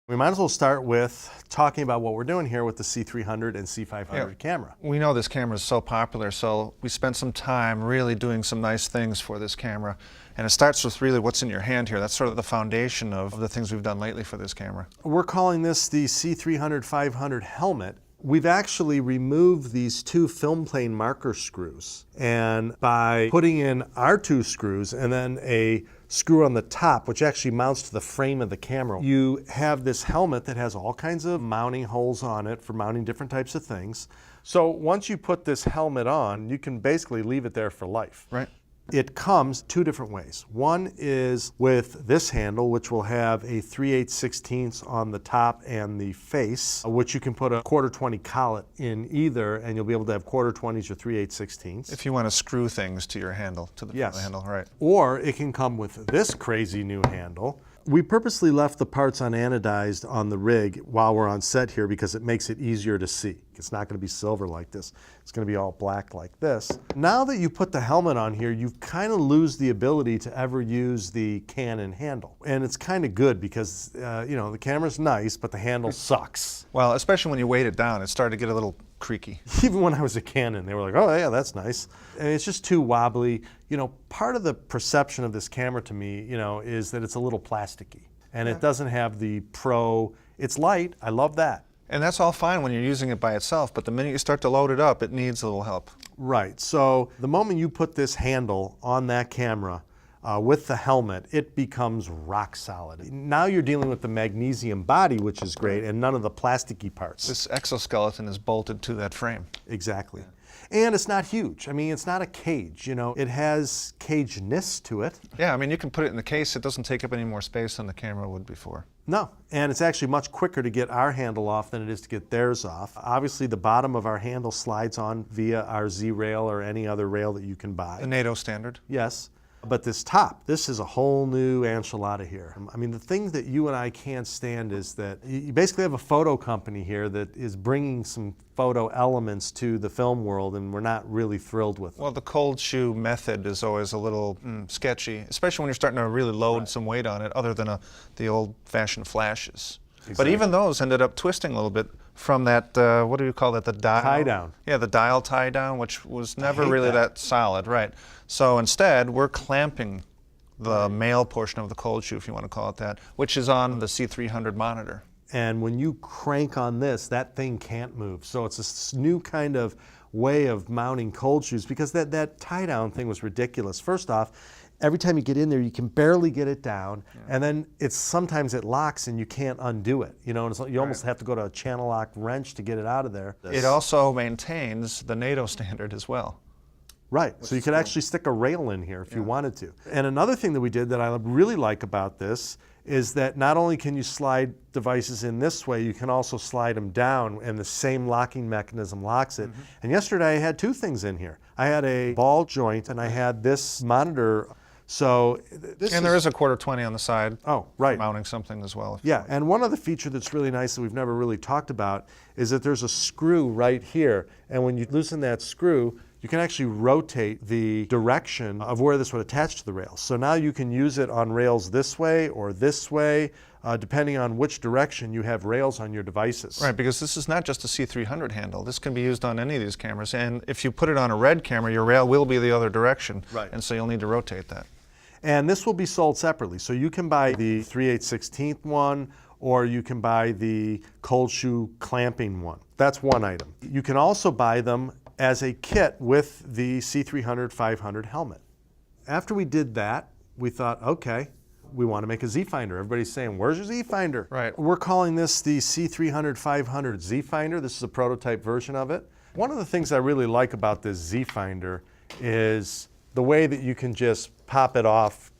We might as well start with talking about what we're doing here with the C300 and C500 camera. We know this camera is so popular, so we spent some time really doing some nice things for this camera. And it starts with really what's in your hand here. That's sort of the foundation of the things we've done lately for this camera. We're calling this the C300-500 helmet. We've actually removed these two film plane marker screws, and by putting in our two screws and then a screw on the top, which actually mounts to the frame of the camera, you have this helmet that has all kinds of mounting holes on it for mounting different types of things. So once you put this helmet on, you can basically leave it there for life. Right. It comes two different ways. One is with this handle, which will have a 3/8/16 on the top and the face, which you can put a 1/4-20 collet in either, and you'll be able to have 1/4-20s or 3/8/16. If you want to screw things to your handle, to the front of the handle, right. Or it can come with this crazy new handle. We purposely left the parts unanodized on the rig while we're on set here because it makes it easier to see. It's not going to be silver like this. It's going to be all black like this. Now that you put the helmet on here, you kind of lose the ability to ever use the Canon handle. And it's kind of good because, you know, the camera's nice, but the handle sucks. Well, especially when you weight it down, it started to get a little creaky. Even when I was a Canon, they were like, oh yeah, that's nice. And it's just too wobbly. You know, part of the perception of this camera to me, you know, is that it's a little plasticky. And it doesn't have the it's light, I love that. And that's all fine when you're using it by itself, but the minute you start to load it up, it needs a little help. Right, so the moment you put this handle on that camera with the helmet, it becomes rock solid. Now you're dealing with the magnesium body, which is great, and none of the plasticky parts. This exoskeleton is bolted to that frame. Exactly. And it's not huge. I mean, it's not a cage, you know. It has cage-ness to it. Yeah, I mean, you can put it in the case. It doesn't take up any more space than the camera would before. No, and it's actually much quicker to get our handle off than it is to get theirs off. Obviously, the bottom of our handle slides on via our Z-rail or any other rail that you can buy. The NATO standard. Yes. But this top, this is a whole new enchilada here. I mean, the thing that you and I can't stand is that you basically have a photo company here that is bringing some photo elements to the film world, and we're not really thrilled with them. Well, the cold shoe method is always a little sketchy, especially when you're starting to really load some weight on it, other than the old-fashioned flashes. Exactly. But even those ended up twisting a little bit from that, what do you call that, the dial? Tie down. Yeah, the dial tie down, which was never really that solid, right. So instead, we're clamping the male portion of the cold shoe, if you want to call it that, which is on the C300 monitor. And when you crank on this, that thing can't move. So it's a new kind of way of mounting cold shoes, because that tie down thing was ridiculous. First off, every time you get in there, you can barely get it down, and then sometimes it locks and you can't undo it. You know, and you almost have to go to a channel lock wrench to get it out of there. It also maintains the NATO standard as well. Right, so you could actually stick a rail in here if you wanted to. And another thing that we did that I really like about this is that not only can you slide devices in this way, you can also slide them down, and the same locking mechanism locks it. And yesterday I had two things in here. I had a ball joint and I had this monitor. So there is a 1/4-20 on the side. Oh, right. For mounting something as well. Yeah, and one other feature that's really nice that we've never really talked about is that there's a screw right here, and when you loosen that screw, you can actually rotate the direction of where this would attach to the rails. So now you can use it on rails this way or this way, depending on which direction you have rails on your devices. Right, because this is not just a C300 handle. This can be used on any of these cameras, and if you put it on a red camera, your rail will be the other direction. Right. And so you'll need to rotate that. And this will be sold separately. So you can buy the 3/8/16 one, or you can buy the cold shoe clamping one. That's one item. You can also buy them as a kit with the C300-500 helmet. After we did that, we thought, okay, we want to make a Z-Finder. Everybody's saying, where's your Z-Finder? Right. We're calling this the C300-500 Z-Finder. This is a prototype version of it. One of the things I really like about this Z-Finder is the way that you can just pop it off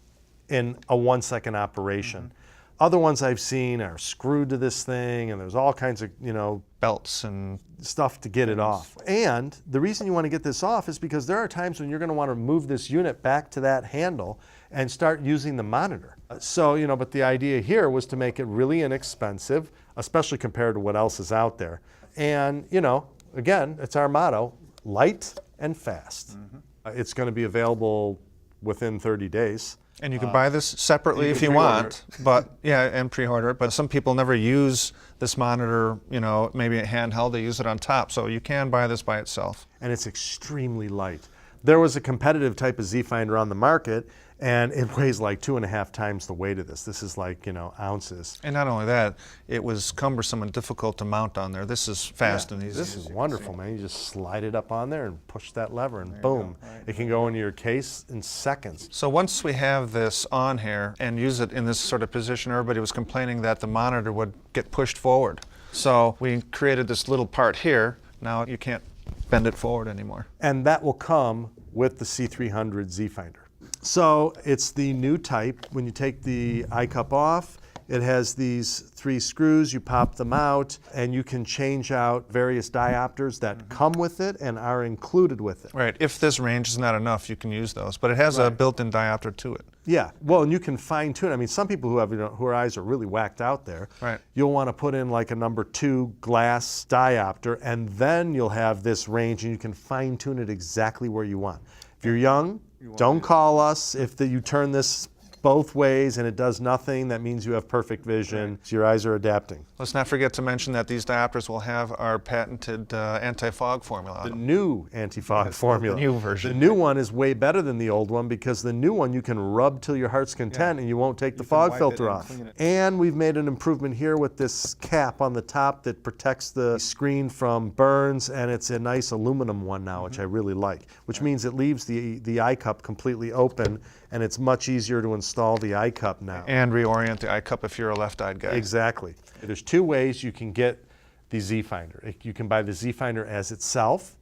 in a 1-second operation. Other ones I've seen are screwed to this thing, and there's all kinds of, you know, belts and stuff to get it off. And the reason you want to get this off is because there are times when you're going to want to move this unit back to that handle and start using the monitor. So, you know, but the idea here was to make it really inexpensive, especially compared to what else is out there. And, you know, again, it's our motto, light and fast. It's going to be available within 30 days. And you can buy this separately if you pre-order want, but yeah, and pre-order it. But some people never use this monitor, you know, maybe a handheld, they use it on top. So you can buy this by itself. And it's extremely light. There was a competitive type of Z-Finder on the market, and it weighs like 2.5 times the weight of this. This is like, you know, ounces. And not only that, it was cumbersome and difficult to mount on there. This is fast and easy. This is wonderful, man. You just slide it up on there and push that lever, and boom, it can go into your case in seconds. So once we have this on here and use it in this sort of position, everybody was complaining that the monitor would get pushed forward. So we created this little part here. Now you can't bend it forward anymore. And that will come with the C300 Z-Finder. So it's the new type. When you take the eye cup off, it has these 3 screws. You pop them out, and you can change out various diopters that come with it and are included with it. Right. If this range is not enough, you can use those. But it has a built-in diopter to it. Yeah. Well, and you can fine tune. I mean, some people who have, you know, whose eyes are really whacked out there, Right. you'll want to put in like a number 2 glass diopter, and then you'll have this range, and you can fine tune it exactly where you want. If you're young, don't call us. If you turn this both ways and it does nothing, that means you have perfect vision. So your eyes are adapting. Let's not forget to mention that these diopters will have our patented anti-fog formula on The them. new anti-fog formula. The new version. The new one is way better than the old one, because the new one you can rub till your heart's content and you won't take the fog filter off. And we've made an improvement here with this cap on the top that protects the screen from burns, and it's a nice aluminum one now, which I really like, which means it leaves the eye cup completely open, and it's much easier to install the eye cup now. And reorient the eye cup if you're a left-eyed guy. Exactly. There's 2 ways you can get the Z-Finder. You can buy the Z-Finder as itself,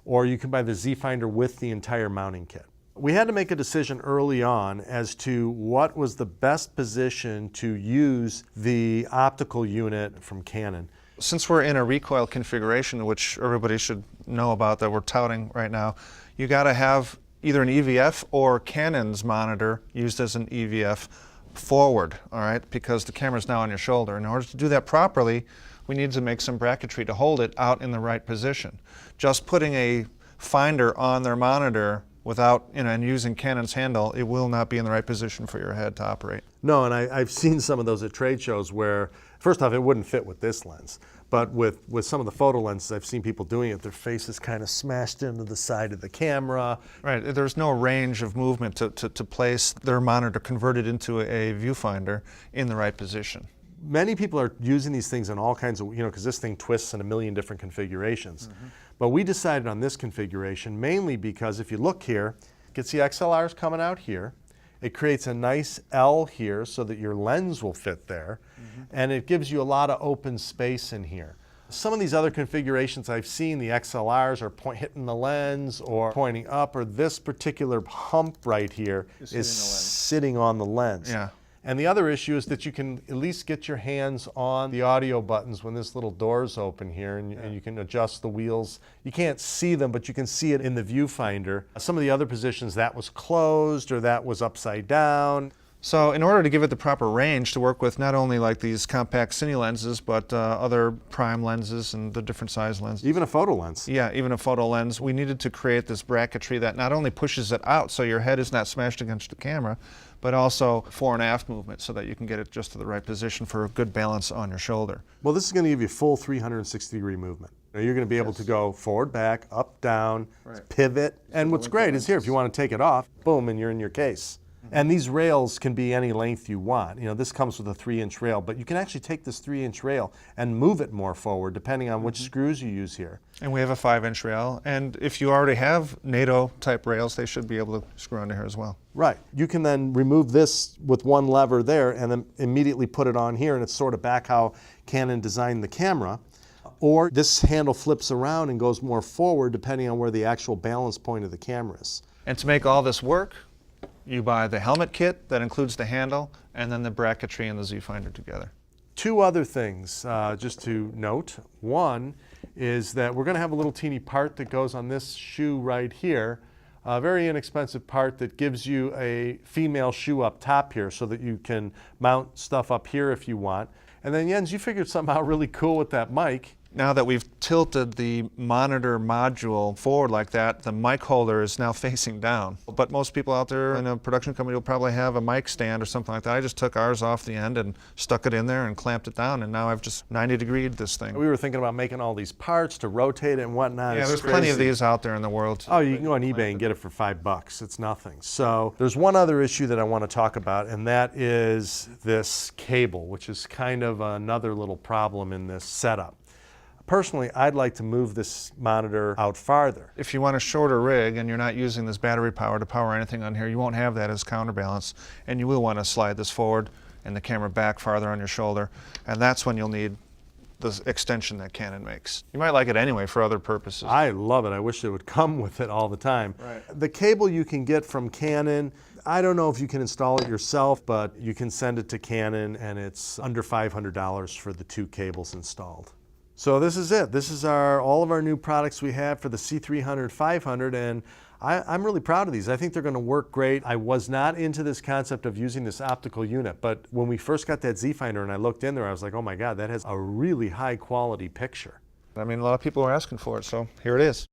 or you can buy the Z-Finder with the entire mounting kit. We had to make a decision early on as to what was the best position to use the optical unit from Canon. Since we're in a recoil configuration, which everybody should know about that we're touting right now, you got to have either an EVF or Canon's monitor used as an EVF forward, all right, because the camera's now on your shoulder. In order to do that properly, we need to make some bracketry to hold it out in the right position. Just putting a finder on their monitor without, you know, and using Canon's handle, it will not be in the right position for your head to operate. No, and I've seen some of those at trade shows where, first off, it wouldn't fit with this lens. But with some of the photo lenses, I've seen people doing it, their face is kind of smashed into the side of the camera. Right, there's no range of movement to place their monitor converted into a viewfinder in the right position. Many people are using these things in all kinds of, you know, because this thing twists in a million different configurations. But we decided on this configuration mainly because if you look here, you can see XLRs coming out here. It creates a nice L here so that your lens will fit there, and it gives you a lot of open space in here. Some of these other configurations I've seen, the XLRs are hitting the lens or pointing up, or this particular hump right here is sitting on the lens. Yeah. And the other issue is that you can at least get your hands on the audio buttons when this little door's open here, and you can adjust the wheels. You can't see them, but you can see it in the viewfinder. Some of the other positions, that was closed or that was upside down. So in order to give it the proper range to work with not only like these compact cine lenses, but other prime lenses and the different size lenses. Even a photo lens. Yeah, even a photo lens. We needed to create this bracketry that not only pushes it out so your head is not smashed against the camera, but also fore and aft movement so that you can get it just to the right position for a good balance on your shoulder. Well, this is going to give you full 360-degree movement. Now, you're going to be able to go forward, back, up, down, pivot. And what's great is here, if you want to take it off, boom, and you're in your case. And these rails can be any length you want. You know, this comes with a 3-inch rail, but you can actually take this 3-inch rail and move it more forward depending on which screws you use here. And we have a 5-inch rail, and if you already have NATO type rails, they should be able to screw under here as well. Right. You can then remove this with one lever there and then immediately put it on here, and it's sort of back how Canon designed the camera. Or this handle flips around and goes more forward depending on where the actual balance point of the camera is. And to make all this work, you buy the helmet kit that includes the handle and then the bracketry and the Z-Finder together. 2 other things just to note. One is that we're going to have a little teeny part that goes on this shoe right here, a very inexpensive part that gives you a female shoe up top here so that you can mount stuff up here if you want. And then Jens, you figured something out really cool with that mic. Now that we've tilted the monitor module forward like that, the mic holder is now facing down. But most people out there in a production company will probably have a mic stand or something like that. I just took ours off the end and stuck it in there and clamped it down, and now I've just 90-degreed this thing. We were thinking about making all these parts to rotate it and whatnot. Yeah, there's plenty of these out there in the world. Oh, you can go on eBay and get it for $5. It's nothing. So there's one other issue that I want to talk about, and that is this cable, which is kind of another little problem in this setup. Personally, I'd like to move this monitor out farther. If you want a shorter rig and you're not using this battery power to power anything on here, you won't have that as counterbalance, and you will want to slide this forward and the camera back farther on your shoulder, and that's when you'll need the extension that Canon makes. You might like it anyway for other purposes. I love it. I wish it would come with it all the time. Right. The cable you can get from Canon, I don't know if you can install it yourself, but you can send it to Canon, and it's under $500 for the 2 cables installed. So this is it. This is all of our new products we have for the C300, 500, and I'm really proud of these. I think they're going to work great. I was not into this concept of using this optical unit, but when we first got that Z-Finder and I looked in there, I was like, oh my God, that has a really high quality picture. I mean, a lot of people are asking for it, so here it is.